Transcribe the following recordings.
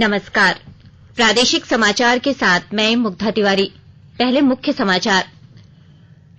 नमस्कार। प्रादेशिक समाचार के साथ मैं मुग्धा तिवारी। पहले मुख्य समाचार।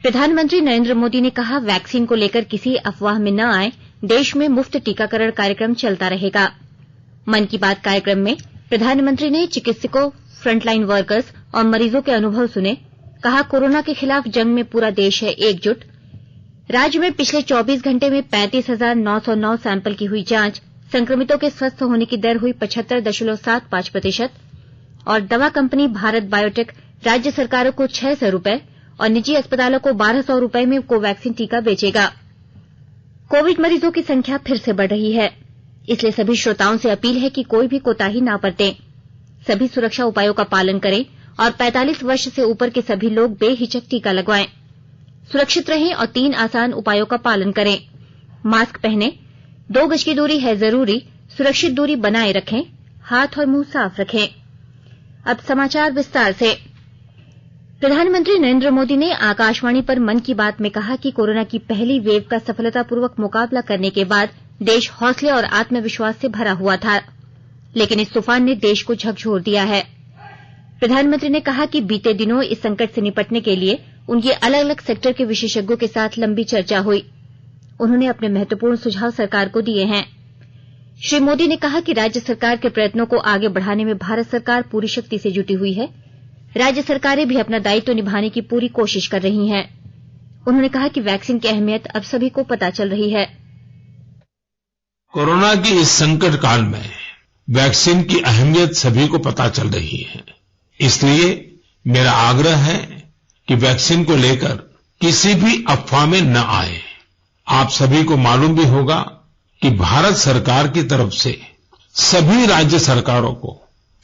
प्रधानमंत्री नरेंद्र मोदी ने कहा, वैक्सीन को लेकर किसी अफवाह में न आए, देश में मुफ्त टीकाकरण कार्यक्रम चलता रहेगा। मन की बात कार्यक्रम में प्रधानमंत्री ने चिकित्सकों, फ्रंटलाइन वर्कर्स और मरीजों के अनुभव सुने। कहा, कोरोना के खिलाफ जंग में पूरा देश है एकजुट। राज्य में पिछले 24 घंटे में 35,909 सैंपल की हुई जांच। संक्रमितों के स्वस्थ होने की दर हुई 75.75%। और दवा कंपनी भारत बायोटेक राज्य सरकारों को 600 रुपए और निजी अस्पतालों को 1200 रुपए में कोवैक्सीन टीका बेचेगा। कोविड मरीजों की संख्या फिर से बढ़ रही है, इसलिए सभी श्रोताओं से अपील है कि कोई भी कोताही ना बरतें। सभी सुरक्षा उपायों का पालन करें और 45 वर्ष से ऊपर के सभी लोग बेहिचक टीका लगवाएं। सुरक्षित रहें और 3 आसान उपायों का पालन करें। मास्क पहनें, 2 गज की दूरी है जरूरी, सुरक्षित दूरी बनाए रखें, हाथ और मुंह साफ रखें। अब समाचार विस्तार से। प्रधानमंत्री नरेंद्र मोदी ने आकाशवाणी पर मन की बात में कहा कि कोरोना की पहली वेव का सफलतापूर्वक मुकाबला करने के बाद देश हौसले और आत्मविश्वास से भरा हुआ था, लेकिन इस तूफान ने देश को झकझोर दिया है। प्रधानमंत्री ने कहा कि बीते दिनों इस संकट से निपटने के लिए उनकी अलग अलग सेक्टर के विशेषज्ञों के साथ लंबी चर्चा हुई। उन्होंने अपने महत्वपूर्ण सुझाव सरकार को दिए हैं। श्री मोदी ने कहा कि राज्य सरकार के प्रयत्नों को आगे बढ़ाने में भारत सरकार पूरी शक्ति से जुटी हुई है। राज्य सरकारें भी अपना दायित्व निभाने की पूरी कोशिश कर रही हैं। उन्होंने कहा कि वैक्सीन की अहमियत अब सभी को पता चल रही है। कोरोना की इस संकट काल में वैक्सीन की अहमियत सभी को पता चल रही है। इसलिए मेरा आग्रह है कि वैक्सीन को लेकर किसी भी अफवाह में न आए। आप सभी को मालूम भी होगा कि भारत सरकार की तरफ से सभी राज्य सरकारों को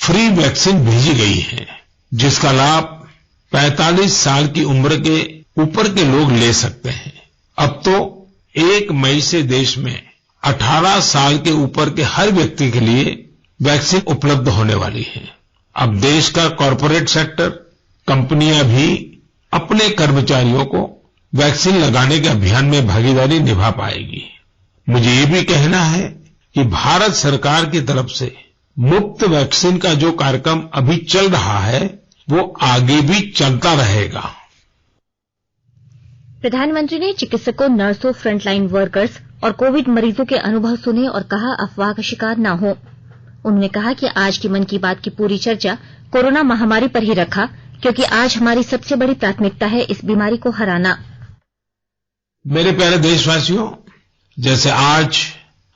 फ्री वैक्सीन भेजी गई है, जिसका लाभ 45 साल की उम्र के ऊपर के लोग ले सकते हैं। अब तो 1 मई से देश में 18 साल के ऊपर के हर व्यक्ति के लिए वैक्सीन उपलब्ध होने वाली है। अब देश का कॉर्पोरेट सेक्टर, कंपनियां भी अपने कर्मचारियों को वैक्सीन लगाने के अभियान में भागीदारी निभा पाएगी। मुझे ये भी कहना है कि भारत सरकार की तरफ से मुफ्त वैक्सीन का जो कार्यक्रम अभी चल रहा है, वो आगे भी चलता रहेगा। प्रधानमंत्री ने चिकित्सकों, नर्सों, फ्रंटलाइन वर्कर्स और कोविड मरीजों के अनुभव सुने और कहा, अफवाह का शिकार न हो। उन्होंने कहा कि आज की मन की बात की पूरी चर्चा कोरोना महामारी पर ही रखा, क्योंकि आज हमारी सबसे बड़ी प्राथमिकता है इस बीमारी को हराना। मेरे प्यारे देशवासियों, जैसे आज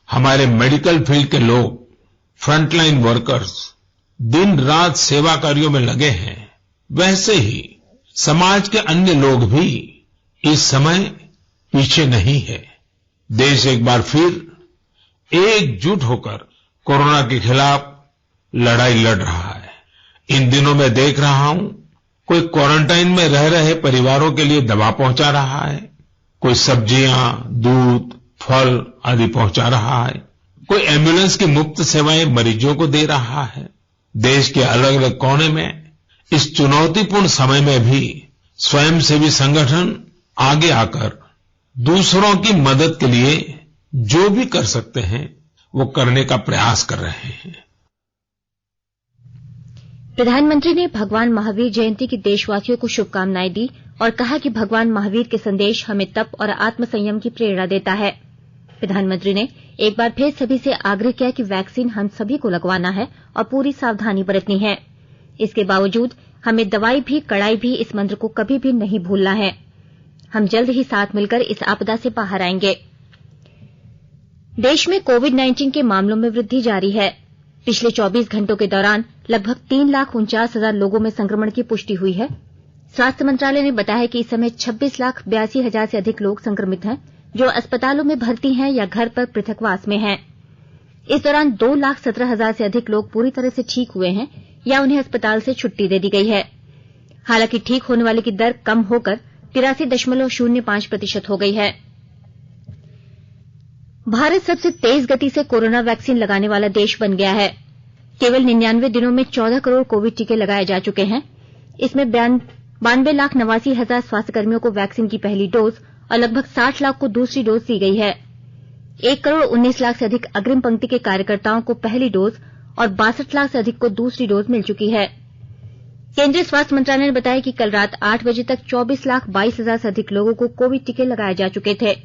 हमारे मेडिकल फील्ड के लोग, फ्रंटलाइन वर्कर्स दिन रात सेवा कार्यों में लगे हैं, वैसे ही समाज के अन्य लोग भी इस समय पीछे नहीं है। देश एक बार फिर एकजुट होकर कोरोना के खिलाफ लड़ाई लड़ रहा है। इन दिनों मैं देख रहा हूं, कोई क्वारंटाइन में रह रहे परिवारों के लिए दवा पहुंचा रहा है, कोई सब्जियां, दूध, फल आदि पहुंचा रहा है, कोई एम्बुलेंस की मुफ्त सेवाएं मरीजों को दे रहा है। देश के अलग अलग कोने में इस चुनौतीपूर्ण समय में भी स्वयंसेवी संगठन आगे आकर दूसरों की मदद के लिए जो भी कर सकते हैं, वो करने का प्रयास कर रहे हैं। प्रधानमंत्री ने भगवान महावीर जयंती की देशवासियों को शुभकामनाएं दी और कहा कि भगवान महावीर के संदेश हमें तप और आत्मसंयम की प्रेरणा देता है। प्रधानमंत्री ने एक बार फिर सभी से आग्रह किया कि वैक्सीन हम सभी को लगवाना है और पूरी सावधानी बरतनी है। इसके बावजूद हमें दवाई भी, कड़ाई भी, इस मंत्र को कभी भी नहीं भूलना है। हम जल्द ही साथ मिलकर इस आपदा से बाहर आएंगे। देश में कोविड-19 के मामलों में वृद्धि जारी है। पिछले 24 घंटों के दौरान लगभग 3,49,000 लोगों में संक्रमण की पुष्टि हुई है। स्वास्थ्य मंत्रालय ने बताया कि इस समय 26,82,000 से अधिक लोग संक्रमित हैं, जो अस्पतालों में भर्ती हैं या घर पर पृथकवास में हैं। इस दौरान 2,17,000 से अधिक लोग पूरी तरह से ठीक हुए हैं या उन्हें अस्पताल से छुट्टी दे दी गई है। हालांकि ठीक होने वाले की दर कम होकर 83.05% हो गई है। भारत सबसे तेज गति से कोरोना वैक्सीन लगाने वाला देश बन गया है। केवल 99 दिनों में 14 करोड़ कोविड टीके लगाए जा चुके हैं। इसमें 92,89,000 स्वास्थ्यकर्मियों को वैक्सीन की पहली डोज और लगभग 60 लाख को दूसरी डोज दी गई है। 1 करोड़ 19 लाख से अधिक अग्रिम पंक्ति के कार्यकर्ताओं को पहली डोज और 62 लाख से अधिक को दूसरी डोज मिल चुकी है। केंद्रीय स्वास्थ्य मंत्रालय ने बताया कि कल रात 8 बजे तक 24,22,000 से अधिक लोगों को कोविड टीके लगाए जा चुके थे।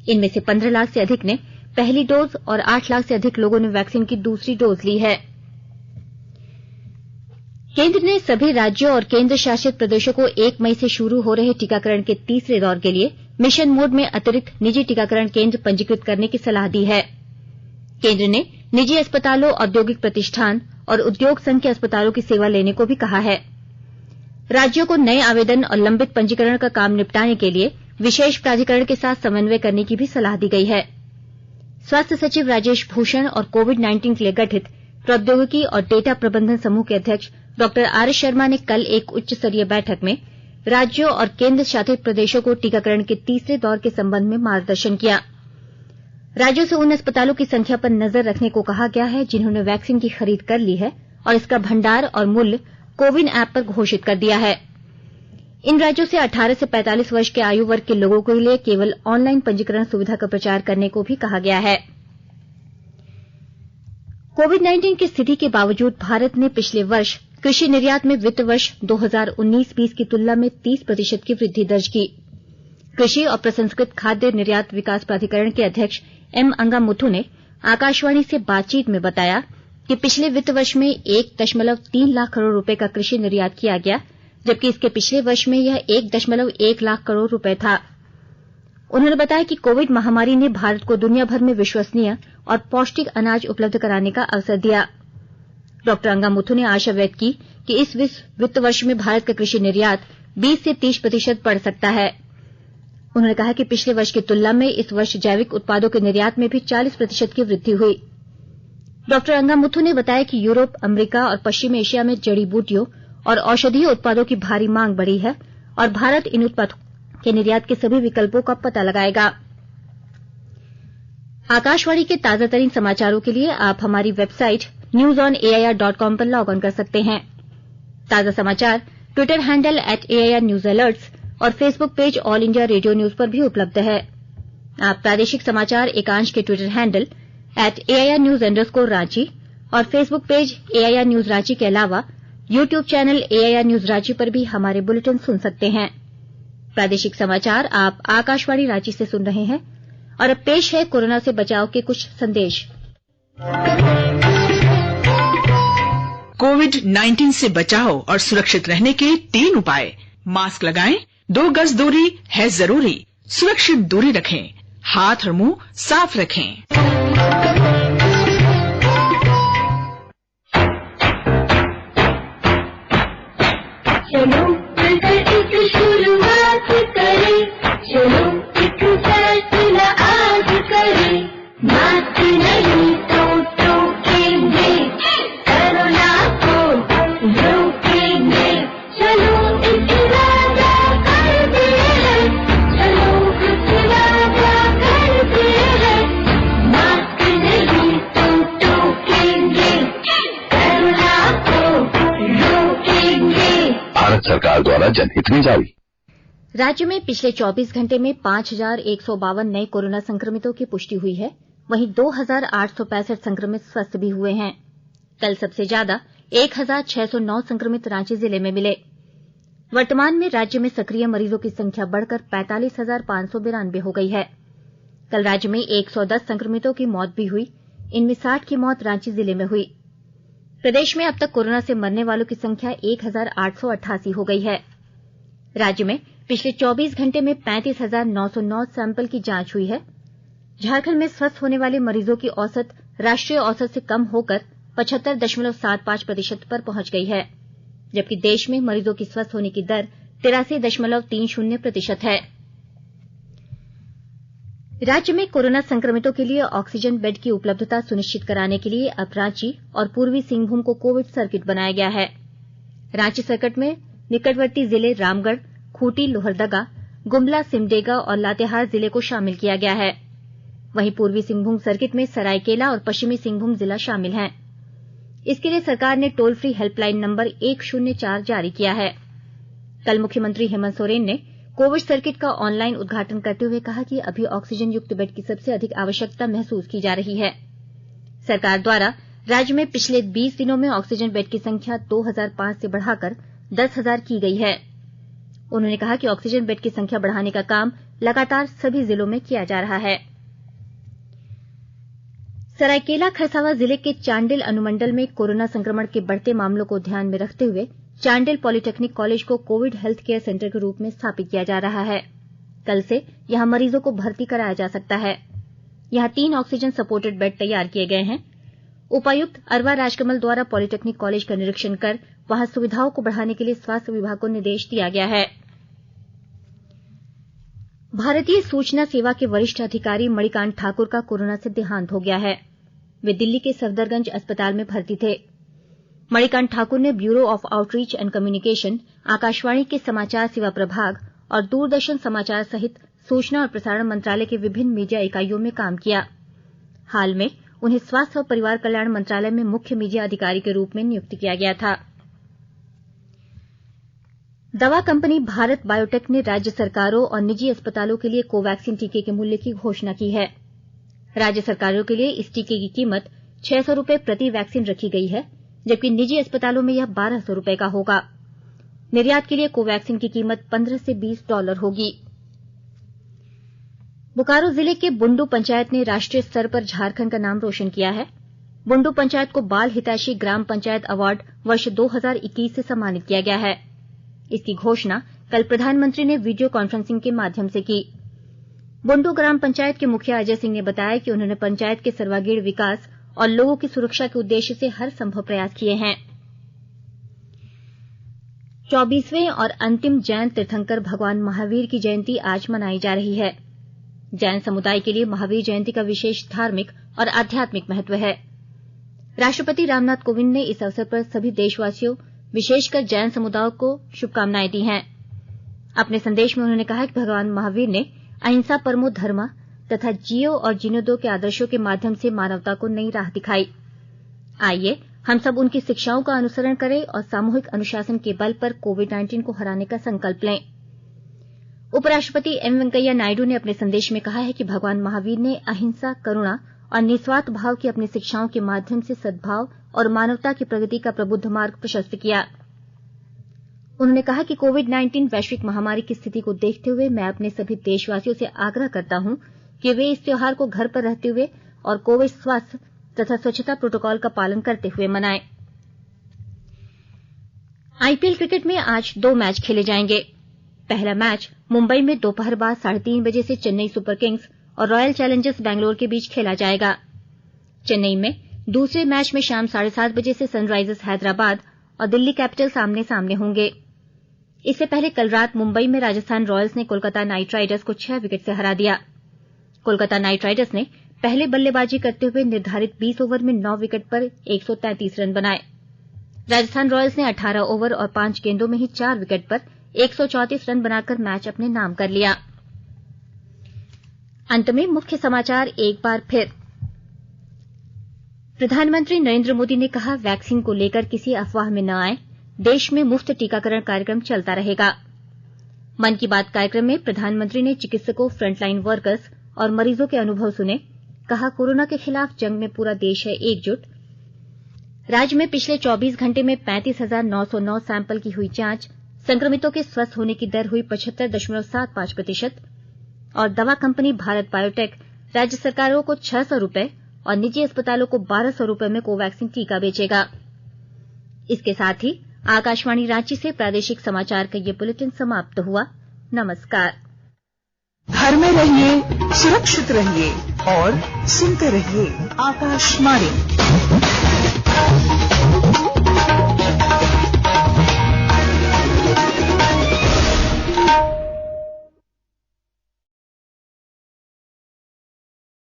इनमें से 15 लाख से अधिक ने पहली डोज और 8 लाख से अधिक लोगों ने वैक्सीन की दूसरी डोज ली है। केंद्र ने सभी राज्यों और केंद्र शासित प्रदेशों को 1 मई से शुरू हो रहे टीकाकरण के तीसरे दौर के लिए मिशन मोड में अतिरिक्त निजी टीकाकरण केंद्र पंजीकृत करने की सलाह दी है। केंद्र ने निजी अस्पतालों, औद्योगिक प्रतिष्ठान और उद्योग संघ के अस्पतालों की सेवा लेने को भी कहा है। राज्यों को नए आवेदन और लंबित पंजीकरण का काम निपटाने के लिए विशेष प्राधिकरण के साथ समन्वय करने की भी सलाह दी गई है। स्वास्थ्य सचिव राजेश भूषण और कोविड-19 के लिए गठित प्रौद्योगिकी और डेटा प्रबंधन समूह के अध्यक्ष डॉ आर एस शर्मा ने कल एक उच्च स्तरीय बैठक में राज्यों और केंद्र शासित प्रदेशों को टीकाकरण के तीसरे दौर के संबंध में मार्गदर्शन किया। राज्यों से उन अस्पतालों की संख्या पर नजर रखने को कहा गया है जिन्होंने वैक्सीन की खरीद कर ली है और इसका भंडार और मूल्य कोविन ऐप पर घोषित कर दिया है। इन राज्यों से 18 से 45 वर्ष के आयु वर्ग के लोगों के लिए केवल ऑनलाइन पंजीकरण सुविधा का प्रचार करने को भी कहा गया है। कोविड-19 की स्थिति के बावजूद भारत ने पिछले वर्ष कृषि निर्यात में वित्त वर्ष 2019-20 की तुलना में 30% की वृद्धि दर्ज की। कृषि और प्रसंस्कृत खाद्य निर्यात विकास प्राधिकरण के अध्यक्ष एम अंगामुथु ने आकाशवाणी से बातचीत में बताया कि पिछले वित्त वर्ष में 1.3 लाख करोड़ रुपए का कृषि निर्यात किया गया, जबकि इसके पिछले वर्ष में यह 1.1 लाख करोड़ रुपए था। उन्होंने बताया कि कोविड महामारी ने भारत को दुनिया भर में विश्वसनीय और पौष्टिक अनाज उपलब्ध कराने का अवसर दिया। डॉ अंगामुथु ने आशा व्यक्त की कि इस वित्त वर्ष में भारत का कृषि निर्यात 20 से 30% बढ़ सकता है। उन्होंने कहा कि पिछले वर्ष की तुलना में इस वर्ष जैविक उत्पादों के निर्यात में भी 40% की वृद्धि हुई। डॉ अंगामुथु ने बताया कि यूरोप, अमेरिका और पश्चिम एशिया में जड़ी बूटियों और औषधीय उत्पादों की भारी मांग बढ़ी है और भारत इन उत्पादों के निर्यात के सभी विकल्पों का पता लगाएगा। आकाशवाणी के ताजा तरीन समाचारों के लिए आप हमारी वेबसाइट newsonair.com पर लॉग ऑन कर सकते हैं। ताजा समाचार ट्विटर हैंडल @AIRNewsAlerts और Facebook page all India radio news पर भी उपलब्ध है। आप प्रादेशिक समाचार एकांश के ट्विटर हैंडल @AIRNews_रांची और Facebook page AIR news Ranchi के अलावा YouTube channel AIR news Ranchi पर भी हमारे बुलेटिन सुन सकते हैं। प्रादेशिक समाचार आप आकाशवाणी रांची से सुन रहे हैं और अब पेश है कोरोना से बचाव के कुछ संदेश। कोविड-19 से बचाव और सुरक्षित रहने के 3 उपाय। मास्क लगाएं, 2 गज दूरी है जरूरी, सुरक्षित दूरी रखें, हाथ और मुंह साफ रखें। चलो मिलकर एक शुरुआत करें, चलो एक फैसला आज करें, मास्क नहीं तो टोकेंगे, कोरोना को रोकेंगे, चलो एक वादा करते हैं, चलो एक वादा करते हैं, मास्क नहीं तो टोकेंगे, कोरोना को रोकेंगे। भारत सरकार द्वारा जनहित में जारी। राज्य में पिछले 24 घंटे में 5,152 नए कोरोना संक्रमितों की पुष्टि हुई है। वहीं 2,865 संक्रमित स्वस्थ भी हुए हैं। कल सबसे ज्यादा 1,609 संक्रमित रांची जिले में मिले। वर्तमान में राज्य में सक्रिय मरीजों की संख्या बढ़कर 45,592 हो गई है। कल राज्य में 110 संक्रमितों की मौत भी हुई। इनमें 60 की मौत रांची जिले में हुई। प्रदेश में अब तक कोरोना से मरने वालों की संख्या 1,888 हो गई है। राज्य में पिछले 24 घंटे में 35,909 सैंपल की जांच हुई है। झारखंड में स्वस्थ होने वाले मरीजों की औसत राष्ट्रीय औसत से कम होकर 75.75% पर पहुंच गई है, जबकि देश में मरीजों की स्वस्थ होने की दर 83.30% है। राज्य में कोरोना संक्रमितों के लिए ऑक्सीजन बेड की उपलब्धता सुनिश्चित कराने के लिए अब रांची और पूर्वी सिंहभूम को कोविड सर्किट बनाया गया है। रांची सर्किट में निकटवर्ती जिले रामगढ़, खूंटी, लोहरदगा, गुमला, सिमडेगा और लातेहार जिले को शामिल किया गया है। वहीं पूर्वी सिंहभूम सर्किट में सरायकेला और पश्चिमी सिंहभूम जिला शामिल हैं। इसके लिए सरकार ने टोल फ्री हेल्पलाइन नंबर 104 जारी किया है। कल मुख्यमंत्री हेमंत सोरेन ने कोविड सर्किट का ऑनलाइन उद्घाटन करते हुए कहा कि अभी ऑक्सीजन युक्त बेड की सबसे अधिक आवश्यकता महसूस की जा रही है। सरकार द्वारा राज्य में पिछले 20 दिनों में ऑक्सीजन बेड की संख्या 2005 से बढ़ाकर 10,000 की गई है। उन्होंने कहा कि ऑक्सीजन बेड की संख्या बढ़ाने का काम लगातार सभी जिलों में किया जा रहा है। सरायकेला खरसावां जिले के चांडिल अनुमंडल में कोरोना संक्रमण के बढ़ते मामलों को ध्यान में रखते हुए चांडिल पॉलिटेक्निक कॉलेज को कोविड हेल्थ केयर सेंटर के रूप में स्थापित किया जा रहा है। कल से यहां मरीजों को भर्ती कराया जा सकता है। यहां 3 ऑक्सीजन सपोर्टेड बेड तैयार किए गए हैं। उपायुक्त अरवा राजकमल द्वारा पॉलिटेक्निक कॉलेज का निरीक्षण कर वहां सुविधाओं को बढ़ाने के लिए स्वास्थ्य विभाग को निर्देश दिया गया है। भारतीय सूचना सेवा के वरिष्ठ अधिकारी मणिकांत ठाकुर का कोरोना से देहांत हो गया है। वे दिल्ली के सफदरगंज अस्पताल में भर्ती थे। मणिकांत ठाकुर ने bureau of outreach and communication, Akashvani के समाचार सेवा प्रभाग और दूरदर्शन समाचार सहित सूचना और प्रसारण मंत्रालय के विभिन्न मीडिया इकाइयों में काम किया। हाल में उन्हें स्वास्थ्य और परिवार कल्याण मंत्रालय में मुख्य मीडिया अधिकारी के रूप में नियुक्त किया गया था। दवा कंपनी भारत बायोटेक ने राज्य सरकारों और निजी अस्पतालों के लिए कोवैक्सीन टीके के मूल्य की घोषणा की है। राज्य सरकारों के लिए इस टीके की कीमत 600 रुपए प्रति वैक्सीन रखी गई है, जबकि निजी अस्पतालों में यह 1200 रुपए का होगा। निर्यात के लिए कोवैक्सीन की कीमत $15 से $20 होगी। बोकारो जिले के बुंडू पंचायत ने राष्ट्रीय स्तर पर झारखंड का नाम रोशन किया है। बुंडू पंचायत को बाल हितैषी ग्राम पंचायत अवार्ड वर्ष 2021 से सम्मानित किया गया है। इसकी घोषणा कल प्रधानमंत्री ने वीडियो कॉन्फ्रेंसिंग के माध्यम से की। बुंडू ग्राम पंचायत के मुखिया अजय सिंह ने बताया कि उन्होंने पंचायत के सर्वांगीण विकास और लोगों की सुरक्षा के उद्देश्य से हर संभव प्रयास किए हैं। 24वें और अंतिम जैन तीर्थंकर भगवान महावीर की जयंती आज मनाई जा रही है। जैन समुदाय के लिए महावीर जयंती का विशेष धार्मिक और आध्यात्मिक महत्व है। राष्ट्रपति रामनाथ कोविंद ने इस अवसर पर सभी देशवासियों, विशेषकर जैन समुदाय को शुभकामनाएं दी हैं। अपने संदेश में उन्होंने कहा कि भगवान महावीर ने अहिंसा परमो धर्मा तथा जियो और जीने दो के आदर्शों के माध्यम से मानवता को नई राह दिखाई। आइए हम सब उनकी शिक्षाओं का अनुसरण करें और सामूहिक अनुशासन के बल पर कोविड-19 को हराने का संकल्प लें। उपराष्ट्रपति एम वेंकैया नायडू ने अपने संदेश में कहा है कि भगवान महावीर ने अहिंसा, करुणा और निस्वार्थ भाव की अपनी शिक्षाओं के माध्यम से सद्भाव और मानवता की प्रगति का प्रबुद्ध मार्ग प्रशस्त किया। उन्होंने कहा कि कोविड-19 वैश्विक महामारी की स्थिति को देखते हुए मैं अपने सभी देशवासियों से आग्रह करता हूं कि वे इस त्योहार को घर पर रहते हुए और कोविड स्वास्थ्य तथा स्वच्छता प्रोटोकॉल का पालन करते हुए मनाएं। आईपीएल क्रिकेट में आज 2 मैच खेले जाएंगे। पहला मैच मुंबई में दोपहर बाद 3:30 बजे से चेन्नई सुपर किंग्स और रॉयल चैलेंजर्स बैंगलोर के बीच खेला जाएगा। चेन्नई में दूसरे मैच में शाम 7:30 बजे से सनराइजर्स हैदराबाद और दिल्ली कैपिटल्स आमने सामने होंगे। इससे पहले कल रात मुंबई में राजस्थान रॉयल्स ने कोलकाता नाइट राइडर्स को 6 विकेट से हरा दिया। कोलकाता नाइट राइडर्स ने पहले बल्लेबाजी करते हुए निर्धारित 20 ओवर में 9 विकेट पर 133 रन बनाए। राजस्थान रॉयल्स ने 18 ओवर और 5 गेंदों में ही 4 विकेट पर 134 रन बनाकर मैच अपने नाम कर लिया। अंत में मुख्य समाचार एक बार फिर। प्रधानमंत्री नरेंद्र मोदी ने कहा, वैक्सीन को लेकर किसी अफवाह में न आए, देश में मुफ्त टीकाकरण कार्यक्रम चलता रहेगा। मन की बात कार्यक्रम में प्रधानमंत्री ने चिकित्सकों, फ्रंटलाइन वर्कर्स और मरीजों के अनुभव सुने। कहा, कोरोना के खिलाफ जंग में पूरा देश है एकजुट। राज्य में पिछले 24 घंटे में 35,909 सैंपल की हुई जांच। संक्रमितों के स्वस्थ होने की दर हुई 75.75%। और दवा कंपनी भारत बायोटेक राज्य सरकारों को 600 रुपए और निजी अस्पतालों को 1200 रुपए में कोवैक्सीन टीका बेचेगा। इसके साथ ही आकाशवाणी रांची से प्रादेशिक समाचार का ये बुलेटिन समाप्त हुआ। नमस्कार। घर में रहिए, सुरक्षित रहिए और सुनते रहिए आकाशवाणी।